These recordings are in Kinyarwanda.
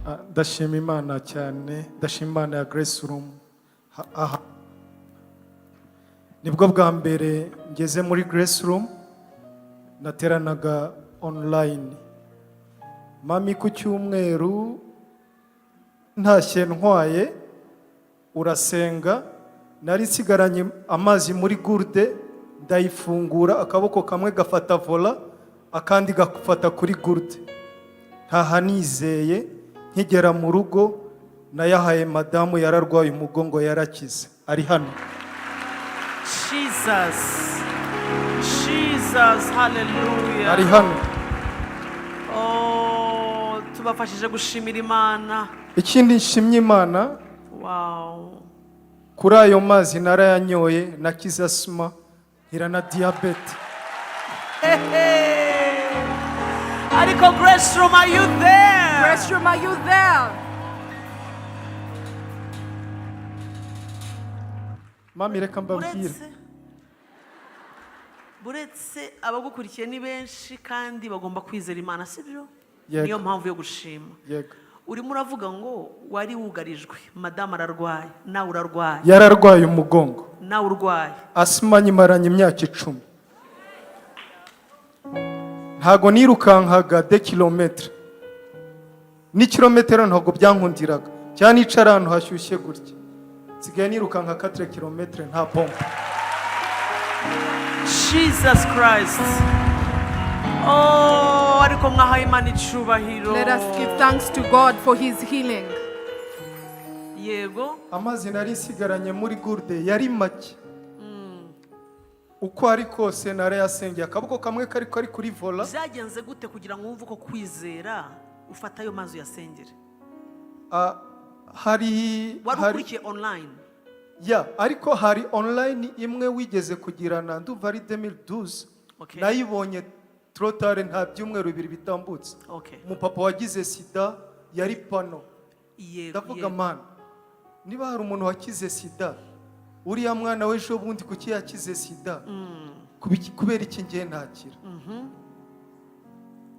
Ndashima Imana cyane, ndashima Imana ya Grace Room. Aha nibwo bwa mbere ngeze muri Grace Room, nateranaga online. Mami ku cyumweru ntashye ntwaye, urasenga, nari nsigaranye amazi muri gourde, ndayifungura, akaboko kamwe gafata vola, akandi gafata kuri gourde. Ntaha nizeye, nkigera mu rugo nayahaye madamu, yararwaye umugongo, yarakize, ari hano. Jesus, hallelujah. Ari hano. Oh, tubafashije gushimira Imana. Ikindi nshimye Imana, Wow. kuri ayo mazi narayanyoye, nakize asma, nkira na diabete. Ariko Grace Room, are you there? Grace Room, are you there? Mami reka mbabwire. Buretse abagukurikiye ni benshi kandi bagomba kwizera Imana, sibyo? Yego. Niyo mpamvu yo gushima. Yego. Urimo uravuga ngo wari wugarijwe, madamu ararwaye, nawe urarwaye. Yararwaye umugongo. Nawe urwaye. Asma nyimaranye imyaka 10. Ntago nirukankaga de kilometre. Ni kilometero ntago byankundiraga. Cyane icara ahantu hashyushye gutya. Sigaye nirukanka 4 kilometre nta pompe. Jesus Christ. Oh, ariko mwahaye Imana icubahiro. Let us give thanks to God for his healing. Yego. Amazi nari nsigaranye muri gourde yari make. Uko ari kose narayasengeye, akaboko kamwe kari kuri vola. Byagenze gute kugira ngo wumve ko kwizera ufata ayo mazi yasengere? Hari Warukurikiye online. Ariko hari online imwe wigeze kugirana, nduva ari 2012. Okay. Nayibonye trotare nta byumweru 2 bitambutse. Okay. Umupapa wagize sida yari pano. Yego. Ndavuga man, niba hari umuntu wakize sida, uriya mwana w'ejo bundi kuki yakize sida? Kubera iki ngiye ntakira?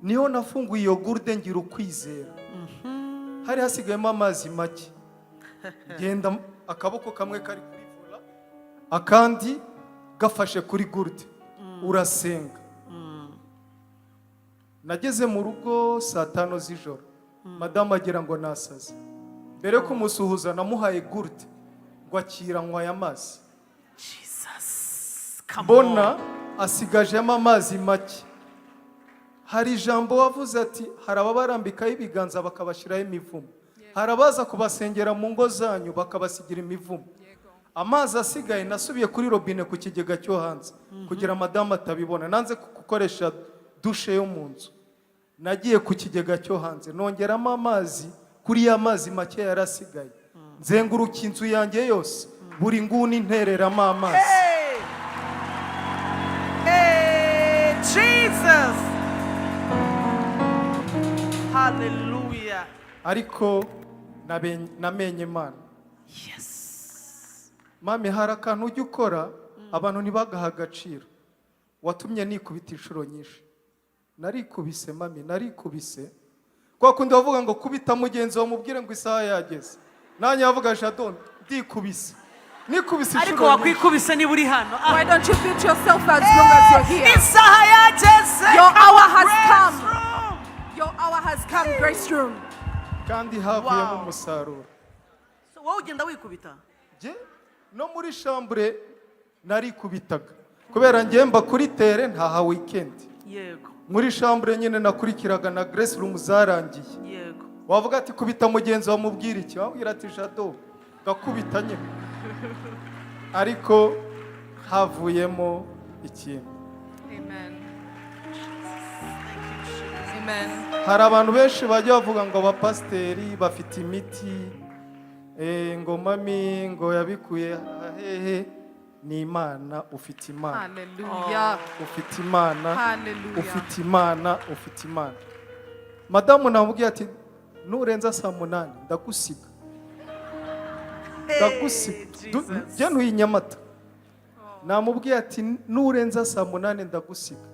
Niho nafunguye iyo gourde ngira ukwizera. Hari hasigayemo amazi make. Genda akaboko kamwe kari kuri vola, akandi gafashe kuri gourde. Urasenga. Nageze mu rugo saa 5 z'ijoro. Madamu agira ngo nasaze. Mbere ko musuhuza namuhaye gourde ngo akira nkwa amazi. Jesus. Come Bona on. asigajemo amazi make. Hari ijambo wavuze ati hari ababarambikaho ibiganza bakabashiraho imivumo. Hari abaza kubasengera mu ngo zanyu bakabasigira imivumo. Amazi asigaye nasubiye kuri robine ku kigega cyo hanze kugira madamu atabibona. Nanze gukoresha dushe yo mu nzu. Nagiye ku kigega cyo hanze nongeramo amazi kuri ya mazi make yarasigaye. Nzenguruka inzu yanjye yose, buri nguni ntereramo amazi. Hey, Jesus. Hallelujah. Ariko namenye Imana. Yes. Mami, hari akantu ujya ukora abantu ntibagaha agaciro. Watumye nikubita inshuro nyinshi. Narikubise mami, narikubise. Kwa kundi bavuga ngo kubita mugenzi wamubwire ngo isaha yageze. Nanye yavuga Jadon, ndikubise. Nikubise Ariko inshuro nyinshi. wakwikubise niba uri hano. Why don't you beat yourself as long as you're here? Isaha yageze. Your hour has Grace come. Room. Your hour has come, Grace Room. Kandi havuyemo umusaruro. So wowe ugenda wikubita? Je no muri chambre narikubitaga. Kubera ngemba kuri tere ntaha weekend. Yego. Muri chambre nyine nakurikiraga na Grace Room zarangiye. Yego. Wavuga ati kubita mugenzi wamubwira iki? Wabwira ati Jado gakubita nyine. Ariko havuyemo ikintu. Amen. Amen. Hari abantu benshi bajya bavuga ngo abapasteri bafite imiti, ngo mami ngo yabikuye hehe. Ni Imana, ufite Imana. Hallelujah. Ufite Imana. Hallelujah. Ufite Imana, ufite Imana. Madamu namubwiye ati nurenza saa 8 ndagusiga. Ndagusiga. Je nuyi Nyamata. Namubwiye ati nurenza saa 8 ndagusiga.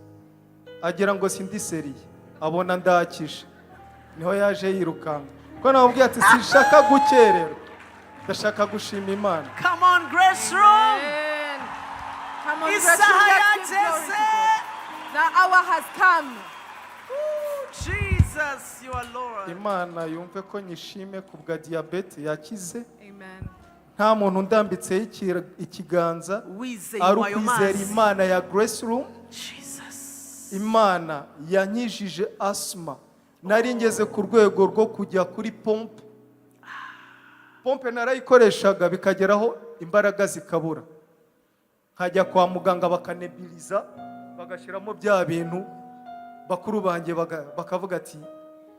Agira ngo sindi seriye. Abona ndakisha. Niho yaje yirukanga. ko namubwiye ati sinshaka gukererwa, ndashaka gushima Imana. Come on, Grace Room. Amen. Come on, Grace Isaha Room, let's give glory to yageze. God. The hour has come. Ooh, Jesus, you are Lord. Imana yumve ko nyishime ku bwa diyabete yakize. Amen. Nta muntu ndambitseho ikiganza Wizeye ari wayo ukwizera mazi. Imana ya Grace Room. Jesus. Imana yankijije asma. Nari ngeze ku rwego rwo kujya kuri pompe. Pompe narayikoreshaga bikageraho imbaraga zikabura. Nkajya kwa muganga bakanebiliza, bagashyiramo bya bintu, bakuru banjye bakavuga ati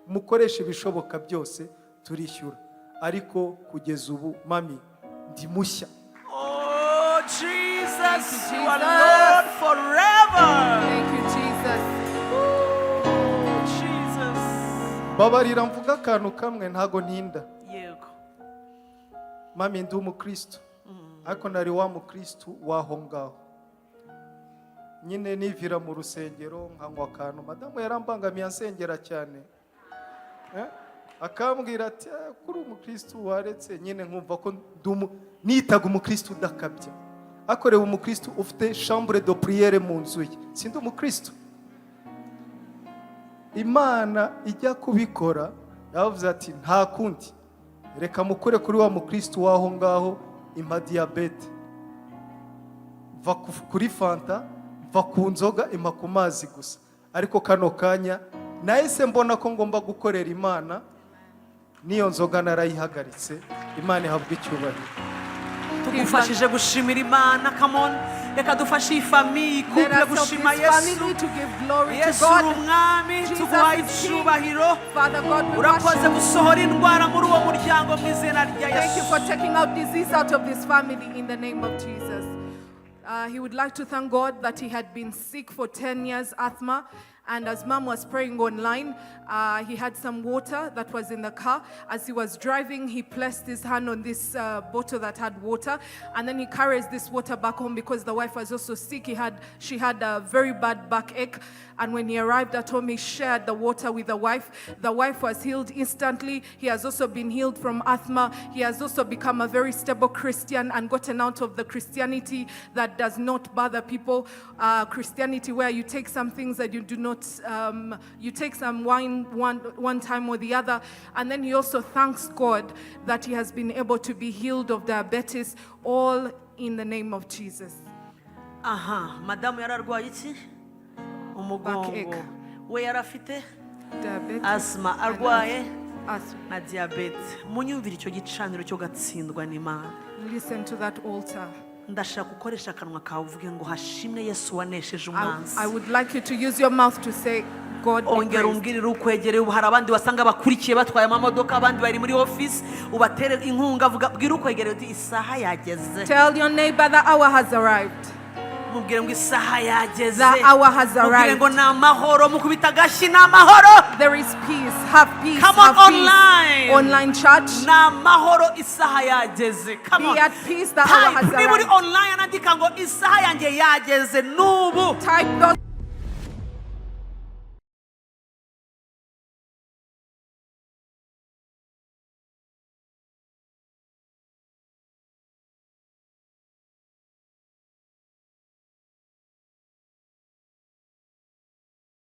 mukoreshe ibishoboka byose turishyura. Ariko kugeza ubu mami ndi mushya. Oh, Jesus, you, you are Jesus. Lord forever. Thank you, Jesus. Oh, Jesus. Babarira mvuga akantu kamwe ntago ntinda. Yego. Mami ndi umukristo. Ariko nari wa mukristo waho ngaho. Nyine nivira mu rusengero nkanywa akantu. Madamu yarambangamiye ansengera cyane. Akambwira ati kuri umukristo waretse, nyine nkumva ko nitaga umukristo udakabya. Akorewe umukristo ufite chambre de prière mu nzu ye. Sindi umukristo. Imana ijya kubikora yavuze ati nta kundi, reka mukure kuri wa mukristo waho ngaho impa diyabete, va kuri fanta, va ku nzoga, impa ku mazi gusa. Ariko kano kanya nahise mbona ko ngomba gukorera Imana, niyo nzoga narayihagaritse. Imana ihabwa icyubahiro. Tugufashije gushimira Imana. Come on, reka dufashe ifamiye Let couple us help gushima this Yesu. family to give glory to Yesu uri God. umwami, Jesus tuguhaye is King. icyubahiro. Father God, we Urakoze worship you. gusohora indwara muri uwo muryango mu izina rya Thank you Yesu. for taking out disease out of this family in the name of Jesus. He would like to thank God that he had been sick for 10 years, asthma. And as mom was praying online, he had some water that was in the car. As he was driving, he placed his hand on this bottle that had water. And then he carries this water back home because the wife was also sick. She had a very bad backache. And when he arrived at home, he shared the water with the wife. The wife was healed instantly. He has also been healed from asthma. He has also become a very stable Christian and gotten out of the Christianity that does not bother people. Christianity where you take some things that you do not, you take some wine one time or the other. And then he also thanks God that he has been able to be healed of diabetes, all in the name of Jesus. Aha, madamu yararwaye iki? Umugongo. Backache. We yarafite Diabetes. asthma, arwaye Asthma. na diabetes. Munyumvire icyo gicaniro cyo gatsindwa n'Imana. Listen to that altar. Ndashaka gukoresha akanwa kawe uvuge ngo hashimwe Yesu wanesheje umwanzi. I would like you to use your mouth to say, God be Ongera praised. umbwirire ukwegereye. Ubu hari abandi wasanga bakurikiye batwaye amamodoka, abandi bari muri office, ubatere inkunga, bwira ukwegereye uti isaha yageze. Tell your neighbor the hour has arrived. Mubwire ngo isaha yageze. The hour has Mubwire arrived. ngo ni amahoro, mukubita agashyi ni amahoro. There is peace. Have peace. Come on, have online. peace. Online church. Ni amahoro, isaha yageze. Come on. Be at peace. The hour has Type niba uri arrived. online andika ngo isaha yanjye yageze n'ubu. Type those